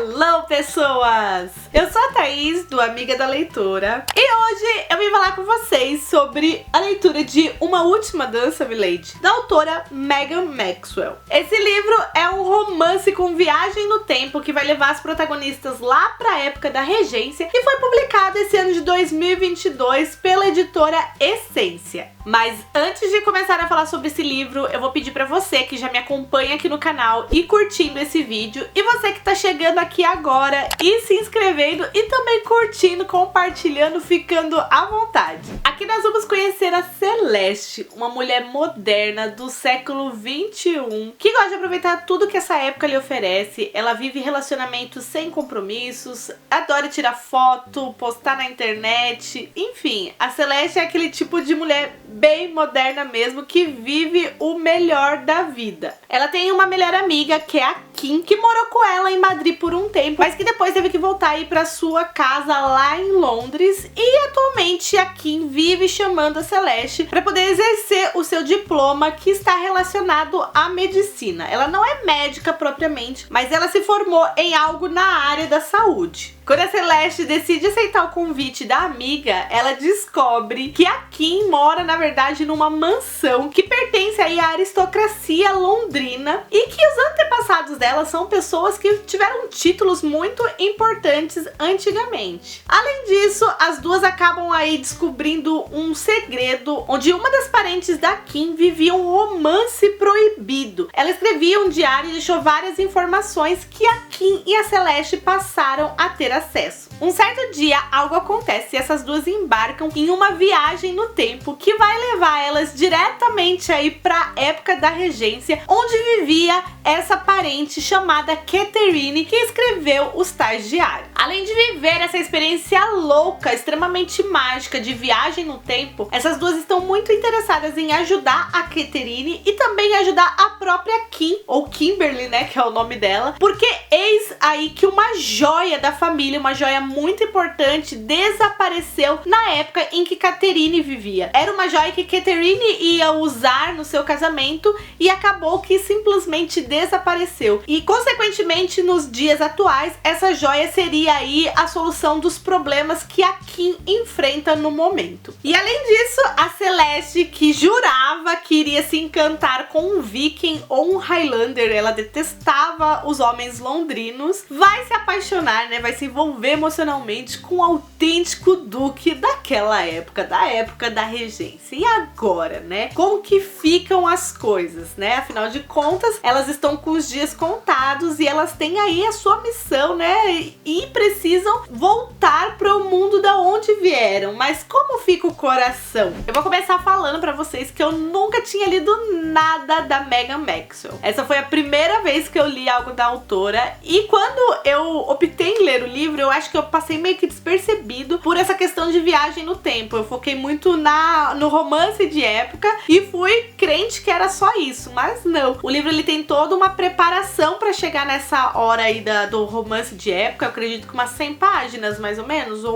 Hello, pessoas! Eu sou a Thaís, do Amiga da Leitora, e hoje eu vim falar com vocês sobre a leitura de Uma Última Dança, Milady, da autora Megan Maxwell. Esse livro é um romance com viagem no tempo que vai levar as protagonistas lá para a época da regência e foi publicado esse ano de 2022 pela editora Essência. Mas antes de começar a falar sobre esse livro, eu vou pedir pra você que já me acompanha aqui no canal e curtindo esse vídeo, e você que tá chegando aqui agora e se inscrevendo e também curtindo, compartilhando, ficando à vontade. Aqui nós vamos conhecer a Celeste, uma mulher moderna do século 21, que gosta de aproveitar tudo que essa época lhe oferece. Ela vive relacionamentos sem compromissos, adora tirar foto, postar na internet, enfim, a Celeste é aquele tipo de mulher bem moderna mesmo, que vive o melhor da vida. Ela tem uma melhor amiga, que é a Kim, que morou com ela em Madrid por um tempo, mas que depois teve que voltar aí pra sua casa lá em Londres, e atualmente a Kim vive chamando a Celeste para poder exercer o seu diploma, que está relacionado à medicina. Ela não é médica propriamente, mas ela se formou em algo na área da saúde. Quando a Celeste decide aceitar o convite da amiga, ela descobre que a Kim mora, na verdade, numa mansão que pertence aí à aristocracia londrina e que os antepassados dela são pessoas que tiveram títulos muito importantes antigamente. Além disso, as duas acabam aí descobrindo um segredo, onde uma das parentes da Kim vivia um romance proibido. Ela escrevia um diário e deixou várias informações que a Kim e a Celeste passaram a ter acesso. Um certo dia algo acontece e essas duas embarcam em uma viagem no tempo que vai levar elas diretamente aí para a época da regência, onde vivia essa parente chamada Catherine, que escreveu os tais diários. Além de viver essa experiência louca, extremamente mágica de viagem no tempo, essas duas estão muito interessadas em ajudar a Catherine e também ajudar a própria Kim, ou Kimberly, né, que é o nome dela, porque eis aí que uma joia da família, uma joia muito importante, desapareceu na época em que Catherine vivia. Era uma joia que Catherine ia usar no seu casamento e acabou que simplesmente desapareceu. E consequentemente, nos dias atuais, essa joia seria aí a solução dos problemas que a Kim enfrenta no momento. E além disso, a Celeste, que jurava que iria se encantar com um viking ou um Highlander, ela detestava os homens londrinos, vai se apaixonar, né? Vai se envolver emocionalmente com o autêntico duque daquela época, da época da regência. E agora, né? Como que ficam as coisas, né? Afinal de contas, elas estão com os dias contados e elas têm aí a sua missão, né? E precisam voltar para o mundo da onde vieram. Mas como fica o coração? Eu vou começar falando para vocês que eu nunca tinha lido nada da Megan Maxwell. Essa foi a primeira vez que eu li algo da autora, e quando eu optei em ler o livro, eu acho que eu passei meio que despercebido por essa questão de viagem no tempo. Eu foquei muito no romance de época e fui crente que era só isso, mas não. O livro ele tem toda uma preparação para chegar nessa hora aí do romance de época. Eu acredito que umas 100 páginas mais ou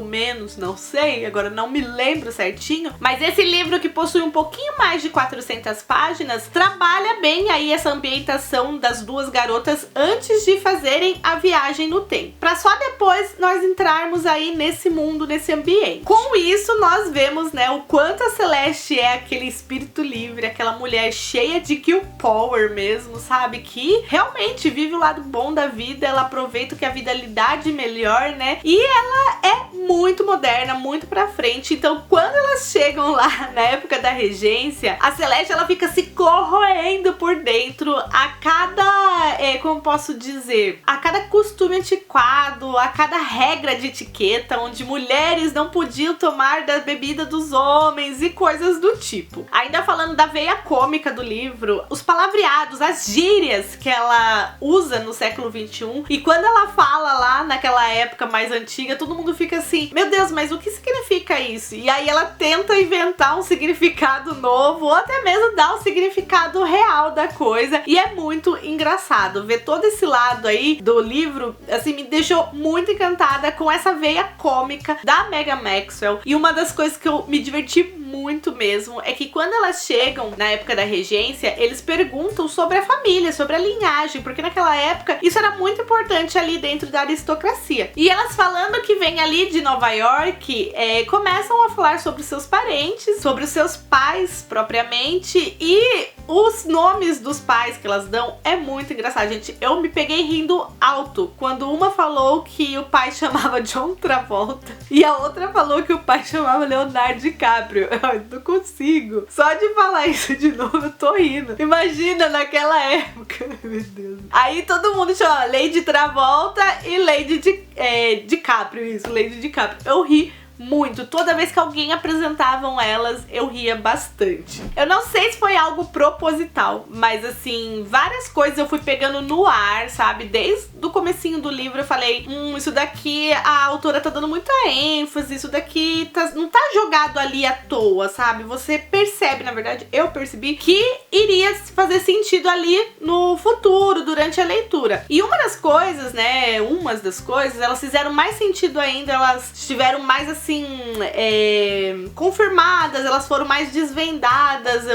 menos, não sei, agora não me lembro certinho, mas esse livro, que possui um pouquinho mais de 400 páginas, trabalha bem aí essa ambientação das duas garotas antes de fazerem a viagem no tempo, para só depois nós entrarmos aí nesse mundo, nesse ambiente. Com isso, nós vemos, né, o quanto a Celeste é aquele espírito livre, aquela mulher cheia de kill power mesmo, sabe? Que realmente vive o lado bom da vida, ela aproveita o que a vida lhe dá de melhor, né? E ela é muito moderna, muito pra frente. Então, quando elas chegam lá na época da regência, a Celeste, ela fica se corroendo por dentro a cada, como posso dizer, a cada costume antiquado, a cada regra de etiqueta, onde mulheres não podiam tomar da bebida dos homens e coisas do tipo. Ainda falando da veia cômica do livro, os palavreados, as gírias que ela usa no século 21, e quando ela fala lá naquela época mais antiga, todo mundo fica assim, meu Deus, mas o que significa isso? E aí ela tenta inventar um significado novo, ou até mesmo dar um significado real da coisa, e é muito engraçado ver todo esse lado aí do livro. Assim, me deixou muito encantada com essa veia cômica da Megan Maxwell, e uma das coisas que eu me diverti muito mesmo é que quando elas chegam na época da regência, eles perguntam sobre a família, sobre a linhagem, porque naquela época isso era muito importante ali dentro da aristocracia. E elas falando que vem ali de Nova York, começam a falar sobre os seus parentes, sobre os seus pais propriamente, e os nomes dos pais que elas dão é muito engraçado, gente. Eu me peguei rindo alto quando uma falou que o pai chamava John Travolta e a outra falou que o pai chamava Leonardo DiCaprio. Eu não consigo. Só de falar isso de novo eu tô rindo. Imagina naquela época. Meu Deus. Aí todo mundo chama Lady Travolta e Lady DiCaprio. Isso, Lady DiCaprio. Eu ri muito. Toda vez que alguém apresentavam elas, eu ria bastante. Eu não sei se foi algo proposital, mas assim, várias coisas eu fui pegando no ar, sabe? Desde o comecinho do livro eu falei, isso daqui a autora tá dando muita ênfase, isso daqui não tá jogado ali à toa, sabe? Você percebe, na verdade, eu percebi que iria fazer sentido ali no futuro, durante a leitura. E uma das coisas, elas fizeram mais sentido ainda, elas tiveram mais assim, confirmadas, elas foram mais desvendadas,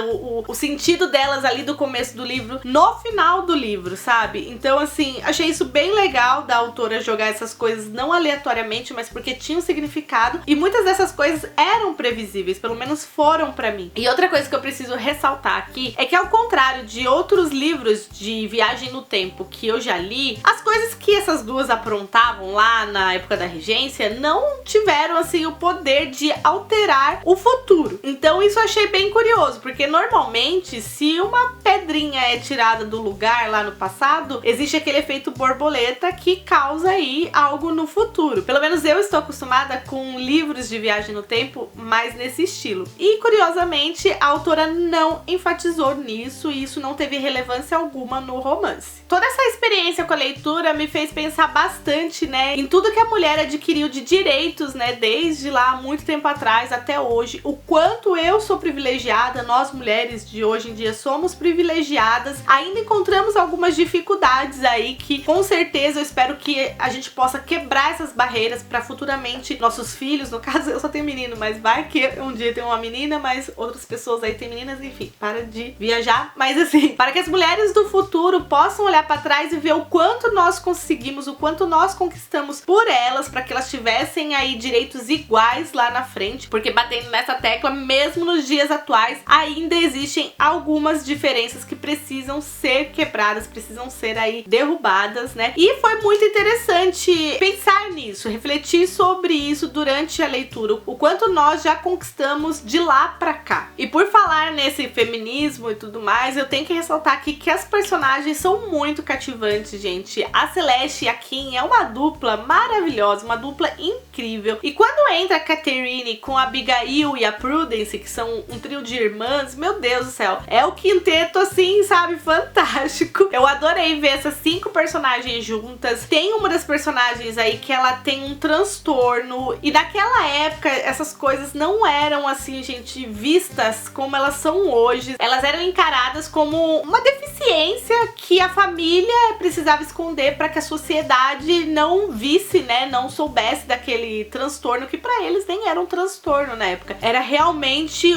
o sentido delas ali do começo do livro, no final do livro, sabe? Então assim, achei isso bem legal da autora jogar essas coisas não aleatoriamente, mas porque tinha um significado, e muitas dessas coisas eram previsíveis, pelo menos foram pra mim. E outra coisa que eu preciso ressaltar aqui, é que ao contrário de outros livros de viagem no tempo que eu já li, as coisas que essas duas aprontavam lá na época da regência não tiveram assim o poder de alterar o futuro. Então isso eu achei bem curioso, porque normalmente se uma pedrinha é tirada do lugar lá no passado, existe aquele efeito borboleta que causa aí algo no futuro. Pelo menos eu estou acostumada com livros de viagem no tempo mais nesse estilo. E curiosamente a autora não enfatizou nisso, e isso não teve relevância alguma no romance. Toda essa experiência com a leitura me fez pensar bastante, em tudo que a mulher adquiriu de direitos, desde lá muito tempo atrás até hoje, o quanto eu sou privilegiada, nós mulheres de hoje em dia somos privilegiadas, ainda encontramos algumas dificuldades aí que com certeza eu espero que a gente possa quebrar essas barreiras para futuramente nossos filhos, no caso eu só tenho menino, mas vai que um dia tem uma menina, mas outras pessoas aí têm meninas, enfim, para de viajar, mas assim, para que as mulheres do futuro possam olhar para trás e ver o quanto nós conseguimos, o quanto nós conquistamos por elas, para que elas tivessem aí direitos iguais lá na frente, porque batendo nessa tecla, mesmo nos dias atuais, ainda existem algumas diferenças que precisam ser quebradas, precisam ser aí derrubadas, E foi muito interessante pensar nisso, refletir sobre isso durante a leitura, o quanto nós já conquistamos de lá pra cá. E por falar nesse feminismo e tudo mais, eu tenho que ressaltar aqui que as personagens são muito cativantes, gente. A Celeste e a Kim é uma dupla maravilhosa, uma dupla incrível. E quando entra a Catherine com a Abigail e a Prudence, que são um trio de irmãs, meu Deus do céu, é o quinteto assim, sabe, fantástico. Eu adorei ver essas 5 personagens juntas. Tem uma das personagens aí que ela tem um transtorno, e naquela época essas coisas não eram assim, gente, vistas como elas são hoje. Elas eram encaradas como uma deficiência que a família precisava esconder para que a sociedade não visse, não soubesse daquele transtorno, que pra eles nem era um transtorno na época, era realmente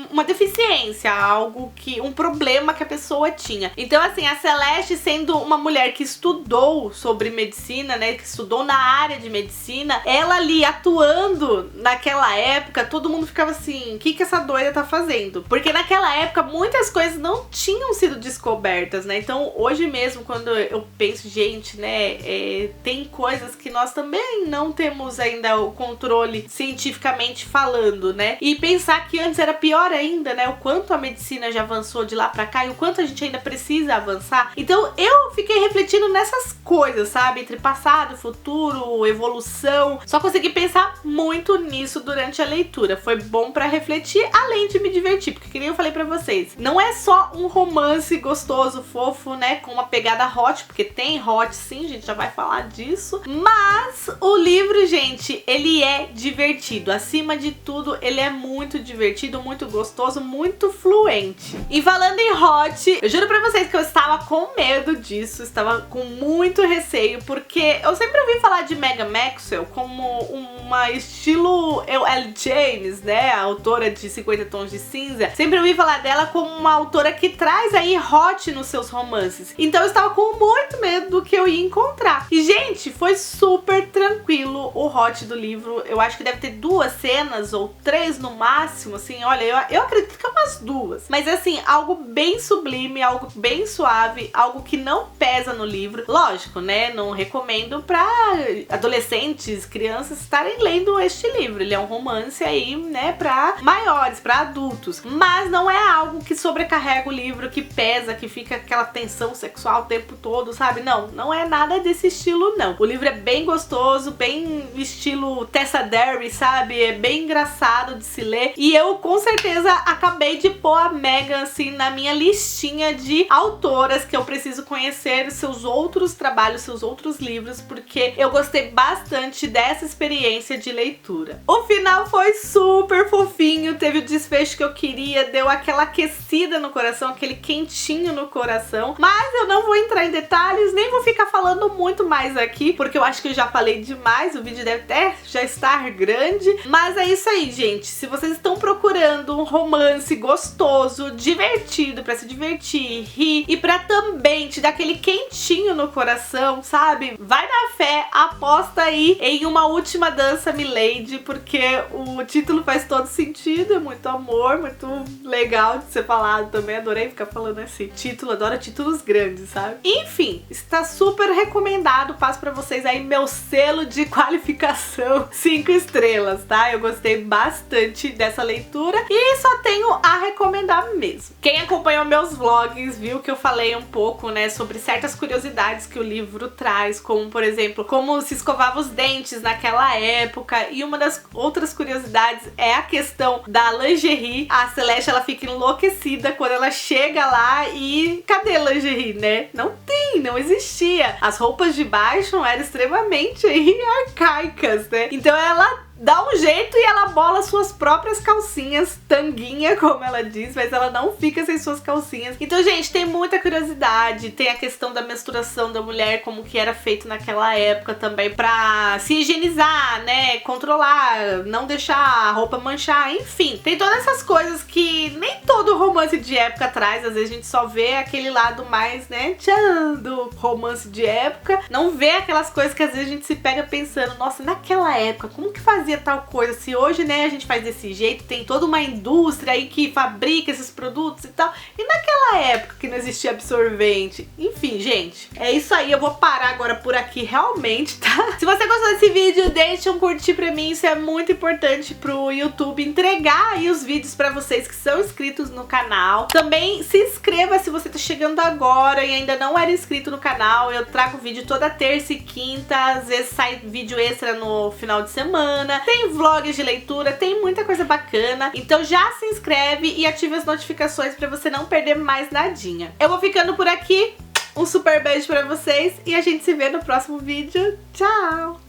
uma deficiência, um problema que a pessoa tinha. Então assim, a Celeste, sendo uma mulher que estudou sobre medicina, que estudou na área de medicina, ela ali atuando naquela época, todo mundo ficava assim, o que essa doida tá fazendo? Porque naquela época muitas coisas não tinham sido descobertas, Então hoje mesmo, quando eu penso, gente, tem coisas que nós também não temos ainda o controle cientificamente falando, E pensar que antes era pior ainda, O quanto a medicina já avançou de lá pra cá e o quanto a gente ainda precisa avançar. Então eu fiquei refletindo nessas coisas, sabe? Entre passado, futuro, evolução. Só consegui pensar muito nisso durante a leitura. Foi bom pra refletir, além de me divertir, porque que nem eu falei pra vocês, não é só um romance gostoso, fofo, com uma pegada hot, porque tem hot sim, a gente já vai falar disso, mas o livro, gente, ele é divertido. Acima de tudo, ele é muito divertido, muito gostoso, muito fluente. E falando em hot, eu juro pra vocês que eu estava com medo disso, estava com muito receio, porque porque eu sempre ouvi falar de Megan Maxwell como uma estilo Ellie James, né, a autora de 50 Tons de Cinza. Sempre ouvi falar dela como uma autora que traz aí hot nos seus romances. Então eu estava com muito medo do que eu ia encontrar. E, gente, foi super tranquilo o hot do livro. Eu acho que deve ter 2 cenas ou 3 no máximo, assim, olha, eu acredito que é umas 2. Mas, assim, algo bem sublime, algo bem suave, algo que não pesa no livro. Lógico, né, não recomendo pra adolescentes, crianças estarem lendo este livro. Ele é um romance aí, né, pra maiores, pra adultos. Mas não é algo que sobrecarrega o livro, que pesa, que fica aquela tensão sexual o tempo todo, sabe? Não é nada desse estilo, não. O livro é bem gostoso, bem estilo Tessa Dare, sabe? É bem engraçado de se ler. E eu, com certeza, acabei de pôr a Megan, assim, na minha listinha de autoras que eu preciso conhecer seus outros trabalhos, seus outros livros, porque eu gostei bastante dessa experiência de leitura. O final foi super fofinho, teve o desfecho que eu queria, deu aquela aquecida no coração, aquele quentinho no coração, mas eu não vou entrar em detalhes, nem vou ficar falando muito mais aqui, porque eu acho que eu já falei demais, o vídeo deve até já estar grande, mas é isso aí, gente. Se vocês estão procurando um romance gostoso, divertido, pra se divertir, rir e pra também te dar aquele quentinho no coração, sabe? Vai na fé, aposta aí em Uma Última Dança, Milady, porque o título faz todo sentido, é muito amor, muito legal de ser falado também, adorei ficar falando esse título, adoro títulos grandes, sabe? Enfim, está super recomendado, passo pra vocês aí meu selo de qualificação 5 estrelas, tá? Eu gostei bastante dessa leitura e só tenho a recomendar mesmo. Quem acompanhou meus vlogs viu que eu falei um pouco, né, sobre certas curiosidades que o livro traz, como, por exemplo, como se escovava os dentes naquela época, e uma das outras curiosidades é a questão da lingerie. A Celeste, ela fica enlouquecida quando ela chega lá e cadê lingerie, né? Não tem, não existia. As roupas de baixo eram extremamente arcaicas, né? Então ela dá um jeito e ela bola suas próprias calcinhas, tanguinha, como ela diz, mas ela não fica sem suas calcinhas. Então, gente, tem muita curiosidade, tem a questão da menstruação da mulher, como que era feito naquela época também, pra se higienizar, né, controlar, não deixar a roupa manchar, enfim. Tem todas essas coisas que nem todo romance de época traz, às vezes a gente só vê aquele lado mais, né, tchan, do romance de época, não vê aquelas coisas que às vezes a gente se pega pensando, nossa, naquela época, como que fazia tal coisa, se hoje, né, a gente faz desse jeito, tem toda uma indústria aí que fabrica esses produtos e tal, e naquela época que não existia absorvente. Enfim, gente, é isso aí, eu vou parar agora por aqui realmente, tá? Se você gostou desse vídeo, deixa um curtir pra mim, isso é muito importante pro YouTube entregar aí os vídeos pra vocês que são inscritos no canal. Também se inscreva se você tá chegando agora e ainda não era inscrito no canal, eu trago vídeo toda terça e quinta, às vezes sai vídeo extra no final de semana, tem vlogs de leitura, tem muita coisa bacana, então já se inscreve e ative as notificações pra você não perder mais nadinha. Eu vou ficando por aqui, um super beijo pra vocês e a gente se vê no próximo vídeo. Tchau!